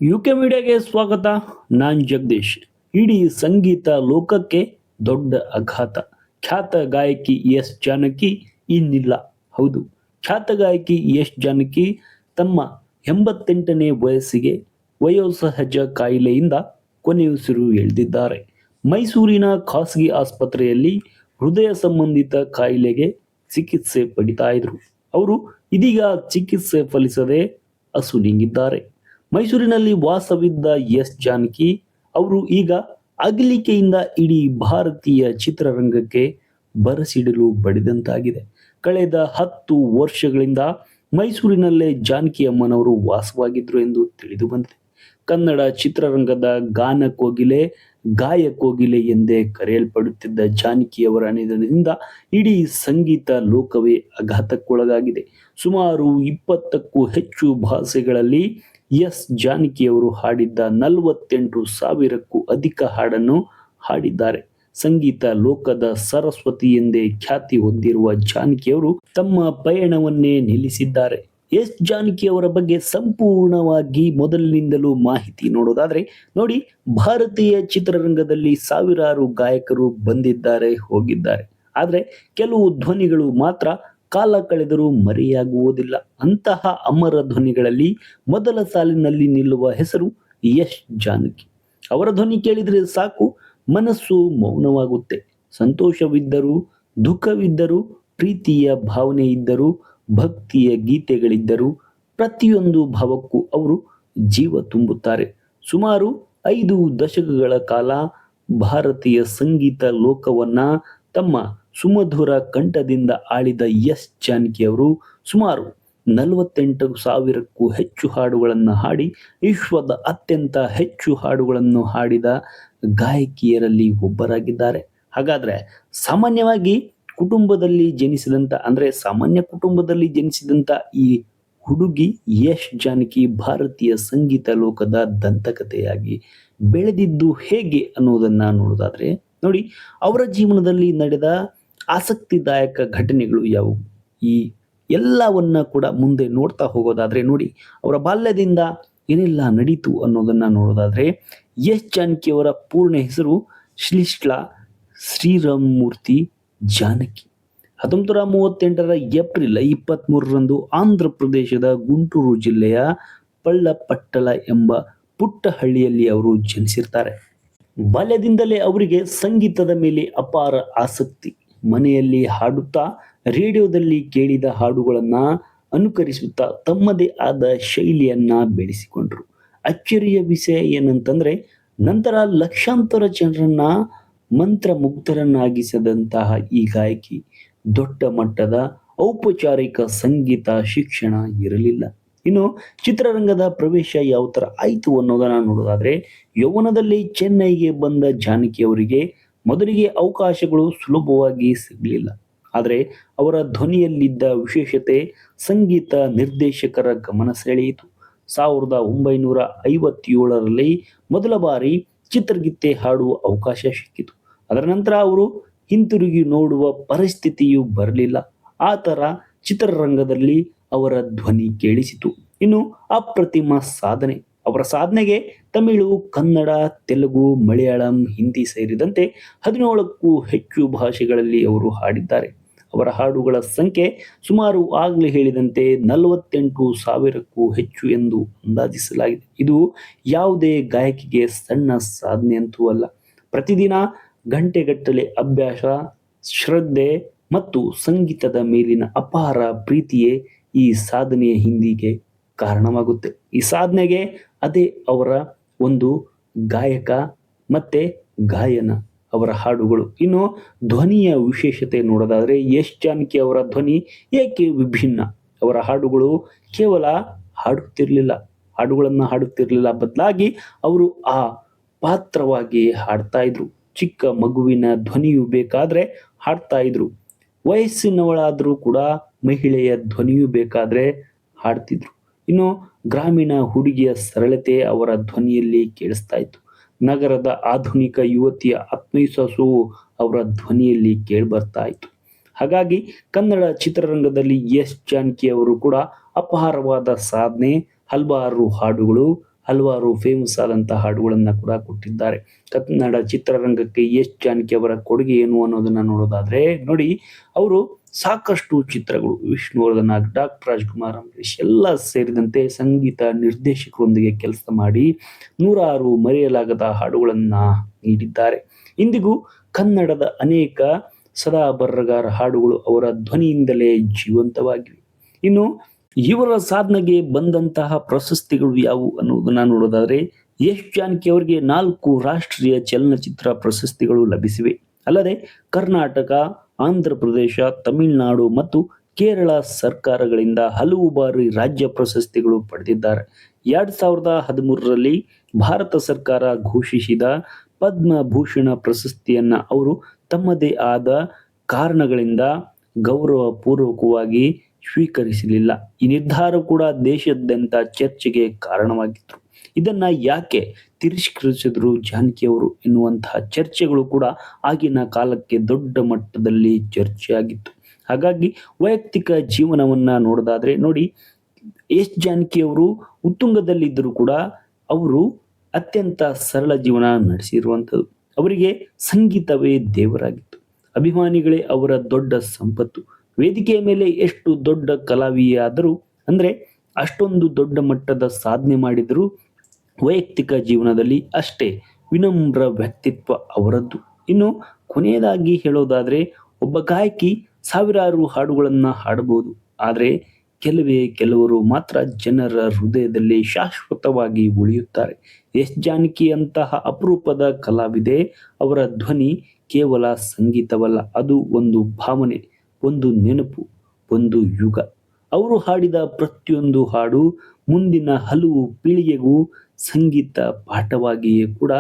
UK ಮೀಡಿಯಾಗೆ ಸ್ವಾಗತ. ನಾನ್ ಜಗದೀಶ್. ಇಡೀ ಸಂಗೀತ ಲೋಕಕ್ಕೆ ದೊಡ್ಡ ಆಘಾತ. ಖ್ಯಾತ ಗಾಯಕಿ ಎಸ್ ಜಾನಕಿ ಇನ್ನಿಲ್ಲ. ಹೌದು, ಖ್ಯಾತ ಗಾಯಕಿ ಎಸ್ ಜಾನಕಿ ತಮ್ಮ 88ನೇ ವಯಸ್ಸಿಗೆ ವಯೋಸಹಜ ಕಾಯಿಲೆಯಿಂದ ಕೊನೆಯುಸಿರು ಎಳೆದಿದ್ದಾರೆ. ಮೈಸೂರಿನ ಖಾಸಗಿ ಆಸ್ಪತ್ರೆಯಲ್ಲಿ ಹೃದಯ ಸಂಬಂಧಿತ ಕಾಯಿಲೆಗೆ ಚಿಕಿತ್ಸೆ ಪಡಿತಾ ಇದ್ರು. ಅವರು ಇದೀಗ ಚಿಕಿತ್ಸೆ ಫಲಿಸದೆ ಅಸುನೀಗಿದ್ದಾರೆ. ಮೈಸೂರಿನಲ್ಲಿ ವಾಸವಿದ್ದ ಎಸ್ ಜಾನಕಿ ಅವರು ಈಗ ಅಗಲಿಕೆಯಿಂದ ಇಡೀ ಭಾರತೀಯ ಚಿತ್ರರಂಗಕ್ಕೆ ಬರಸಿಡಿಲು ಬಡಿದಂತಾಗಿದೆ. ಕಳೆದ 10 ವರ್ಷಗಳಿಂದ ಮೈಸೂರಿನಲ್ಲೇ ಜಾನಕಿ ಅಮ್ಮನವರು ವಾಸವಾಗಿದ್ರು ಎಂದು ತಿಳಿದು ಬಂದಿದೆ. ಕನ್ನಡ ಚಿತ್ರರಂಗದ ಗಾನ ಕೋಗಿಲೆ, ಗಾಯ ಕೋಗಿಲೆ ಎಂದೇ ಕರೆಯಲ್ಪಡುತ್ತಿದ್ದ ಜಾನಕಿಯವರ ನಿಧನದಿಂದ ಇಡೀ ಸಂಗೀತ ಲೋಕವೇ ಆಘಾತಕ್ಕೊಳಗಾಗಿದೆ. ಸುಮಾರು 20ಕ್ಕೂ ಹೆಚ್ಚು ಭಾಷೆಗಳಲ್ಲಿ ಎಸ್ ಜಾನಕಿಯವರು ಹಾಡಿದ್ದ 48,000ಕ್ಕೂ ಅಧಿಕ ಹಾಡನ್ನು ಹಾಡಿದ್ದಾರೆ. ಸಂಗೀತ ಲೋಕದ ಸರಸ್ವತಿ ಎಂದೇ ಖ್ಯಾತಿ ಹೊಂದಿರುವ ಜಾನಕಿಯವರು ತಮ್ಮ ಪಯಣವನ್ನೇ ನಿಲ್ಲಿಸಿದ್ದಾರೆ. ಎಸ್ ಜಾನಕಿಯವರ ಬಗ್ಗೆ ಸಂಪೂರ್ಣವಾಗಿ ಮೊದಲಿನಿಂದಲೂ ಮಾಹಿತಿ ನೋಡೋದಾದ್ರೆ ನೋಡಿ, ಭಾರತೀಯ ಚಿತ್ರರಂಗದಲ್ಲಿ ಸಾವಿರಾರು ಗಾಯಕರು ಬಂದಿದ್ದಾರೆ, ಹೋಗಿದ್ದಾರೆ. ಆದ್ರೆ ಕೆಲವು ಧ್ವನಿಗಳು ಮಾತ್ರ ಕಾಲ ಕಳೆದರೂ ಮರೆಯಾಗುವುದಿಲ್ಲ. ಅಂತಹ ಅಮರ ಧ್ವನಿಗಳಲ್ಲಿ ಮೊದಲ ಸಾಲಿನಲ್ಲಿ ನಿಲ್ಲುವ ಹೆಸರು ಎಸ್ ಜಾನಕಿ. ಅವರ ಧ್ವನಿ ಕೇಳಿದ್ರೆ ಸಾಕು, ಮನಸ್ಸು ಮೌನವಾಗುತ್ತೆ. ಸಂತೋಷವಿದ್ದರೂ, ದುಃಖವಿದ್ದರೂ, ಪ್ರೀತಿಯ ಭಾವನೆ ಇದ್ದರೂ, ಭಕ್ತಿಯ ಗೀತೆಗಳಿದ್ದರೂ ಪ್ರತಿಯೊಂದು ಭಾವಕ್ಕೂ ಅವರು ಜೀವ ತುಂಬುತ್ತಾರೆ. ಸುಮಾರು 5 ದಶಕಗಳ ಕಾಲ ಭಾರತೀಯ ಸಂಗೀತ ಲೋಕವನ್ನ ತಮ್ಮ ಸುಮಧುರ ಕಂಠದಿಂದ ಆಳಿದ ಎಸ್ ಜಾನಕಿ ಅವರು ಸುಮಾರು 48,000ಕ್ಕೂ ಹೆಚ್ಚು ಹಾಡುಗಳನ್ನು ಹಾಡಿ ವಿಶ್ವದ ಅತ್ಯಂತ ಹೆಚ್ಚು ಹಾಡುಗಳನ್ನು ಹಾಡಿದ ಗಾಯಕಿಯರಲ್ಲಿ ಒಬ್ಬರಾಗಿದ್ದಾರೆ. ಹಾಗಾದ್ರೆ ಸಾಮಾನ್ಯ ಕುಟುಂಬದಲ್ಲಿ ಜನಿಸಿದಂತ ಈ ಹುಡುಗಿ ಎಸ್ ಜಾನಕಿ ಭಾರತೀಯ ಸಂಗೀತ ಲೋಕದ ದಂತಕಥೆಯಾಗಿ ಬೆಳೆದಿದ್ದು ಹೇಗೆ ಅನ್ನೋದನ್ನ ನೋಡೋದಾದ್ರೆ ನೋಡಿ, ಅವರ ಜೀವನದಲ್ಲಿ ನಡೆದ ಆಸಕ್ತಿದಾಯಕ ಘಟನೆಗಳು ಯಾವುವು, ಈ ಎಲ್ಲವನ್ನ ಕೂಡ ಮುಂದೆ ನೋಡ್ತಾ ಹೋಗೋದಾದ್ರೆ ನೋಡಿ, ಅವರ ಬಾಲ್ಯದಿಂದ ಏನೆಲ್ಲ ನಡೀತು ಅನ್ನೋದನ್ನ ನೋಡೋದಾದ್ರೆ ಎಸ್ ಜಾನಕಿಯವರ ಪೂರ್ಣ ಹೆಸರು ಶ್ಲಿಷ್ಲಾ ಶ್ರೀರಾಮಮೂರ್ತಿ ಜಾನಕಿ. 1938ರ ಏಪ್ರಿಲ್ 23ರಂದು ಆಂಧ್ರ ಪ್ರದೇಶದ ಗುಂಟೂರು ಜಿಲ್ಲೆಯ ಪಳ್ಳಪಟ್ಟಳ ಎಂಬ ಪುಟ್ಟ ಹಳ್ಳಿಯಲ್ಲಿ ಅವರು ಜನಿಸಿರ್ತಾರೆ. ಬಾಲ್ಯದಿಂದಲೇ ಅವರಿಗೆ ಸಂಗೀತದ ಮೇಲೆ ಅಪಾರ ಆಸಕ್ತಿ. ಮನೆಯಲ್ಲಿ ಹಾಡುತ್ತಾ, ರೇಡಿಯೋದಲ್ಲಿ ಕೇಳಿದ ಹಾಡುಗಳನ್ನ ಅನುಕರಿಸುತ್ತಾ ತಮ್ಮದೇ ಆದ ಶೈಲಿಯನ್ನ ಬೆಳೆಸಿಕೊಂಡ್ರು. ಅಚ್ಚರಿಯ ವಿಷಯ ಏನಂತಂದ್ರೆ, ನಂತರ ಲಕ್ಷಾಂತರ ಜನರನ್ನ ಮಂತ್ರಮುಗ್ಧರನ್ನಾಗಿಸಿದಂತಹ ಈ ಗಾಯಕಿ ದೊಡ್ಡ ಮಟ್ಟದ ಔಪಚಾರಿಕ ಸಂಗೀತ ಶಿಕ್ಷಣ ಇರಲಿಲ್ಲ. ಇನ್ನು ಚಿತ್ರರಂಗದ ಪ್ರವೇಶ ಯಾವ ತರ ಆಯಿತು ಅನ್ನೋದನ್ನ ನೋಡೋದಾದ್ರೆ, ಯೌವನದಲ್ಲಿ ಚೆನ್ನೈಗೆ ಬಂದ ಜಾನಕಿ ಅವರಿಗೆ ಮೊದಲಿಗೆ ಅವಕಾಶಗಳು ಸುಲಭವಾಗಿ ಸಿಗಲಿಲ್ಲ. ಆದರೆ ಅವರ ಧ್ವನಿಯಲ್ಲಿದ್ದ ವಿಶೇಷತೆ ಸಂಗೀತ ನಿರ್ದೇಶಕರ ಗಮನ ಸೆಳೆಯಿತು. 1957ರಲ್ಲಿ ಮೊದಲ ಬಾರಿ ಚಿತ್ರಗೀತೆ ಹಾಡುವ ಅವಕಾಶ ಸಿಕ್ಕಿತು. ಅದರ ನಂತರ ಅವರು ಹಿಂತಿರುಗಿ ನೋಡುವ ಪರಿಸ್ಥಿತಿಯೂ ಬರಲಿಲ್ಲ. ಆ ಥರ ಚಿತ್ರರಂಗದಲ್ಲಿ ಅವರ ಧ್ವನಿ ಕೇಳಿಸಿತು. ಇನ್ನು ಅಪ್ರತಿಮ ಸಾಧನೆ. ಅವರ ಸಾಧನೆಗೆ ತಮಿಳು, ಕನ್ನಡ, ತೆಲುಗು, ಮಲಯಾಳಂ, ಹಿಂದಿ ಸೇರಿದಂತೆ 17ಕ್ಕೂ ಹೆಚ್ಚು ಭಾಷೆಗಳಲ್ಲಿ ಅವರು ಹಾಡಿದ್ದಾರೆ. ಅವರ ಹಾಡುಗಳ ಸಂಖ್ಯೆ ಸುಮಾರು ಆಗಲೇ ಹೇಳಿದಂತೆ 48,000ಕ್ಕೂ ಹೆಚ್ಚು ಎಂದು ಅಂದಾಜಿಸಲಾಗಿದೆ. ಇದು ಯಾವುದೇ ಗಾಯಕಿಗೆ ಸಣ್ಣ ಸಾಧನೆ ಅಂತೂ ಅಲ್ಲ. ಪ್ರತಿದಿನ ಗಂಟೆಗಟ್ಟಲೆ ಅಭ್ಯಾಸ, ಶ್ರದ್ಧೆ ಮತ್ತು ಸಂಗೀತದ ಮೇಲಿನ ಅಪಾರ ಪ್ರೀತಿಯೇ ಈ ಸಾಧನೆಯ ಹಿಂದಿಗೆ ಕಾರಣವಾಗುತ್ತೆ. ಈ ಸಾಧನೆಗೆ ಅದೇ ಅವರ ಒಂದು ಗಾಯಕ ಮತ್ತೆ ಗಾಯನ, ಅವರ ಹಾಡುಗಳು. ಇನ್ನು ಧ್ವನಿಯ ವಿಶೇಷತೆ ನೋಡೋದಾದ್ರೆ ಎಸ್ ಜಾನಕಿ ಅವರ ಧ್ವನಿ ಏಕೆ ವಿಭಿನ್ನ. ಅವರ ಹಾಡುಗಳು ಕೇವಲ ಹಾಡುಗಳನ್ನು ಹಾಡುತ್ತಿರಲಿಲ್ಲ, ಬದಲಾಗಿ ಅವರು ಆ ಪಾತ್ರವಾಗಿ ಹಾಡ್ತಾ ಇದ್ರು. ಚಿಕ್ಕ ಮಗುವಿನ ಧ್ವನಿಯು ಬೇಕಾದ್ರೆ ಹಾಡ್ತಾ ಇದ್ರು, ವಯಸ್ಸಿನವಳಾದ್ರೂ ಕೂಡ ಮಹಿಳೆಯ ಧ್ವನಿಯು ಬೇಕಾದ್ರೆ ಹಾಡ್ತಿದ್ರು. ಇನ್ನು ಗ್ರಾಮೀಣ ಹುಡುಗಿಯ ಸರಳತೆ ಅವರ ಧ್ವನಿಯಲ್ಲಿ ಕೇಳಿಸ್ತಾ ಇತ್ತು. ನಗರದ ಆಧುನಿಕ ಯುವತಿಯ ಆತ್ಮವಿಶ್ವಾಸವು ಅವರ ಧ್ವನಿಯಲ್ಲಿ ಕೇಳಿಬರ್ತಾ ಇತ್ತು. ಹಾಗಾಗಿ ಕನ್ನಡ ಚಿತ್ರರಂಗದಲ್ಲಿ ಎಸ್ ಜಾನಕಿ ಅವರು ಕೂಡ ಅಪಾರವಾದ ಸಾಧನೆ, ಹಲವಾರು ಹಾಡುಗಳು ಹಲವಾರು ಫೇಮಸ್ ಆದಂತಹ ಹಾಡುಗಳನ್ನ ಕೂಡ ಕೊಟ್ಟಿದ್ದಾರೆ. ಕನ್ನಡ ಚಿತ್ರರಂಗಕ್ಕೆ ಎಸ್ ಜಾನಕಿ ಅವರ ಕೊಡುಗೆ ಏನು ಅನ್ನೋದನ್ನ ನೋಡೋದಾದ್ರೆ ನೋಡಿ, ಅವರು ಸಾಕಷ್ಟು ಚಿತ್ರಗಳು ವಿಷ್ಣುವರ್ಧನ್, ಡಾಕ್ಟರ್ ರಾಜ್ಕುಮಾರ್, ಅಂಬರೀಷ್ ಎಲ್ಲ ಸೇರಿದಂತೆ ಸಂಗೀತ ನಿರ್ದೇಶಕರೊಂದಿಗೆ ಕೆಲಸ ಮಾಡಿ ನೂರಾರು ಮರೆಯಲಾಗದ ಹಾಡುಗಳನ್ನ ನೀಡಿದ್ದಾರೆ. ಇಂದಿಗೂ ಕನ್ನಡದ ಅನೇಕ ಸದಾ ಬರಗಾರ ಹಾಡುಗಳು ಅವರ ಧ್ವನಿಯಿಂದಲೇ ಜೀವಂತವಾಗಿವೆ. ಇನ್ನು ಇವರ ಸಾಧನೆಗೆ ಬಂದಂತಹ ಪ್ರಶಸ್ತಿಗಳು ಯಾವುವು ಅನ್ನೋದನ್ನ ನೋಡೋದಾದ್ರೆ, ಯಶ್ ಜಾನಕಿ ಅವರಿಗೆ 4 ರಾಷ್ಟ್ರೀಯ ಚಲನಚಿತ್ರ ಪ್ರಶಸ್ತಿಗಳು ಲಭಿಸಿವೆ. ಅಲ್ಲದೆ ಕರ್ನಾಟಕ, ಆಂಧ್ರ ಪ್ರದೇಶ, ತಮಿಳುನಾಡು ಮತ್ತು ಕೇರಳ ಸರ್ಕಾರಗಳಿಂದ ಹಲವು ಬಾರಿ ರಾಜ್ಯ ಪ್ರಶಸ್ತಿಗಳು ಪಡೆದಿದ್ದಾರೆ. 2013ರಲ್ಲಿ ಭಾರತ ಸರ್ಕಾರ ಘೋಷಿಸಿದ ಪದ್ಮಭೂಷಣ ಪ್ರಶಸ್ತಿಯನ್ನ ಅವರು ತಮ್ಮದೇ ಆದ ಕಾರಣಗಳಿಂದ ಗೌರವಪೂರ್ವಕವಾಗಿ ಸ್ವೀಕರಿಸಲಿಲ್ಲ. ಈ ನಿರ್ಧಾರ ಕೂಡ ದೇಶಾದ್ಯಂತ ಚರ್ಚೆಗೆ ಕಾರಣವಾಗಿತ್ತು. ಇದನ್ನ ಯಾಕೆ ತಿರಸ್ಕರಿಸಿದ್ರು ಜಾನಕಿ ಅವರು ಎನ್ನುವಂತಹ ಚರ್ಚೆಗಳು ಕೂಡ ಆಗಿನ ಕಾಲಕ್ಕೆ ದೊಡ್ಡ ಮಟ್ಟದಲ್ಲಿ ಚರ್ಚೆಯಾಗಿತ್ತು. ಹಾಗಾಗಿ ವೈಯಕ್ತಿಕ ಜೀವನವನ್ನ ನೋಡೋದಾದ್ರೆ ನೋಡಿ, ಎಸ್ ಜಾನಕಿ ಅವರು ಉತ್ತುಂಗದಲ್ಲಿದ್ದರೂ ಕೂಡ ಅವರು ಅತ್ಯಂತ ಸರಳ ಜೀವನ ನಡೆಸಿರುವಂಥದ್ದು. ಅವರಿಗೆ ಸಂಗೀತವೇ ದೇವರಾಗಿತ್ತು. ಅಭಿಮಾನಿಗಳೇ ಅವರ ದೊಡ್ಡ ಸಂಪತ್ತು. ವೇದಿಕೆಯ ಮೇಲೆ ಎಷ್ಟು ದೊಡ್ಡ ಕಲಾವಿಯಾದರೂ ಅಂದ್ರೆ ಅಷ್ಟೊಂದು ದೊಡ್ಡ ಮಟ್ಟದ ಸಾಧನೆ ಮಾಡಿದರೂ ವೈಯಕ್ತಿಕ ಜೀವನದಲ್ಲಿ ಅಷ್ಟೇ ವಿನಮ್ರ ವ್ಯಕ್ತಿತ್ವ ಅವರದ್ದು. ಇನ್ನು ಕೊನೆಯದಾಗಿ ಹೇಳೋದಾದ್ರೆ, ಒಬ್ಬ ಗಾಯಕಿ ಸಾವಿರಾರು ಹಾಡುಗಳನ್ನ ಹಾಡಬಹುದು, ಆದರೆ ಕೆಲವರು ಮಾತ್ರ ಜನರ ಹೃದಯದಲ್ಲಿ ಶಾಶ್ವತವಾಗಿ ಉಳಿಯುತ್ತಾರೆ. ಎಸ್ ಜಾನಕಿ ಅಂತಹ ಅಪರೂಪದ ಕಲಾವಿದೆ. ಅವರ ಧ್ವನಿ ಕೇವಲ ಸಂಗೀತವಲ್ಲ, ಅದು ಒಂದು ಭಾವನೆ, ಒಂದು ನೆನಪು, ಒಂದು ಯುಗ. ಅವರು ಹಾಡಿದ ಪ್ರತಿಯೊಂದು ಹಾಡು ಮುಂದಿನ ಹಲವು ಪೀಳಿಗೆಗೂ ಸಂಗೀತ ಪಾಠವಾಗಿಯೇ ಕೂಡ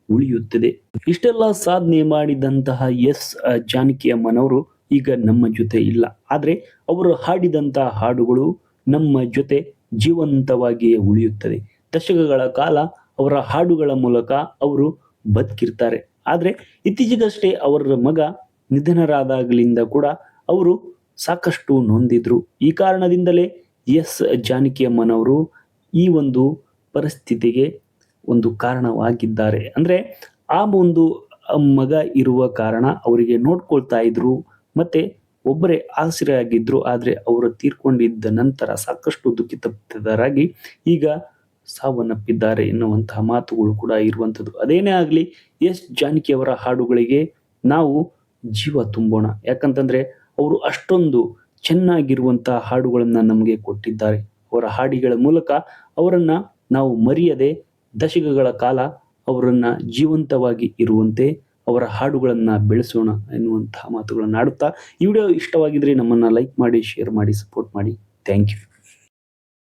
ಉಳಿಯುತ್ತದೆ. ಇಷ್ಟೆಲ್ಲ ಸಾಧನೆ ಮಾಡಿದಂತಹ ಎಸ್ ಜಾನಕಿ ಅಮ್ಮನವರು ಈಗ ನಮ್ಮ ಜೊತೆ ಇಲ್ಲ, ಆದ್ರೆ ಅವರು ಹಾಡಿದಂತಹ ಹಾಡುಗಳು ನಮ್ಮ ಜೊತೆ ಜೀವಂತವಾಗಿಯೇ ಉಳಿಯುತ್ತದೆ. ದಶಕಗಳ ಕಾಲ ಅವರ ಹಾಡುಗಳ ಮೂಲಕ ಅವರು ಬದುಕಿರ್ತಾರೆ. ಆದ್ರೆ ಇತ್ತೀಚೆಗಷ್ಟೇ ಅವರ ಮಗ ನಿಧನರಾದಾಗಲಿಂದ ಕೂಡ ಅವರು ಸಾಕಷ್ಟು ನೊಂದಿದ್ರು. ಈ ಕಾರಣದಿಂದಲೇ ಎಸ್ ಜಾನಕಿ ಅಮ್ಮನವರು ಈ ಒಂದು ಪರಿಸ್ಥಿತಿಗೆ ಒಂದು ಕಾರಣವಾಗಿದ್ದಾರೆ. ಅಂದ್ರೆ ಆ ಒಂದು ಮಗ ಇರುವ ಕಾರಣ ಅವರಿಗೆ ನೋಡ್ಕೊಳ್ತಾ ಇದ್ರು, ಮತ್ತೆ ಒಬ್ಬರೇ ಆಸರೆಯಾಗಿದ್ರು. ಆದ್ರೆ ಅವರು ತೀರ್ಕೊಂಡಿದ್ದ ನಂತರ ಸಾಕಷ್ಟು ದುಃಖಿತರಾಗಿ ಈಗ ಸಾವನ್ನಪ್ಪಿದ್ದಾರೆ ಎನ್ನುವಂತಹ ಮಾತುಗಳು ಕೂಡ ಇರುವಂಥದ್ದು. ಅದೇನೇ ಆಗಲಿ, ಎಸ್ ಜಾನಕಿ ಅವರ ಹಾಡುಗಳಿಗೆ ನಾವು ಜೀವ ತುಂಬೋಣ. ಯಾಕಂತಂದ್ರೆ ಅವರು ಅಷ್ಟೊಂದು ಚೆನ್ನಾಗಿರುವಂತಹ ಹಾಡುಗಳನ್ನ ನಮಗೆ ಕೊಟ್ಟಿದ್ದಾರೆ. ಅವರ ಹಾಡಿಗಳ ಮೂಲಕ ಅವರನ್ನ ನಾವು ಮರೆಯದೆ ದಶಕಗಳ ಕಾಲ ಅವರನ್ನ ಜೀವಂತವಾಗಿ ಇರುವಂತೆ ಅವರ ಹಾಡುಗಳನ್ನ ಬೆಳೆಸೋಣ ಎನ್ನುವಂತಹ ಮಾತುಗಳನ್ನು ಆಡುತ್ತಾ, ಈ ವಿಡಿಯೋ ಇಷ್ಟವಾಗಿದ್ರೆ ನಮ್ಮನ್ನ ಲೈಕ್ ಮಾಡಿ, ಶೇರ್ ಮಾಡಿ, ಸಪೋರ್ಟ್ ಮಾಡಿ. Thank you.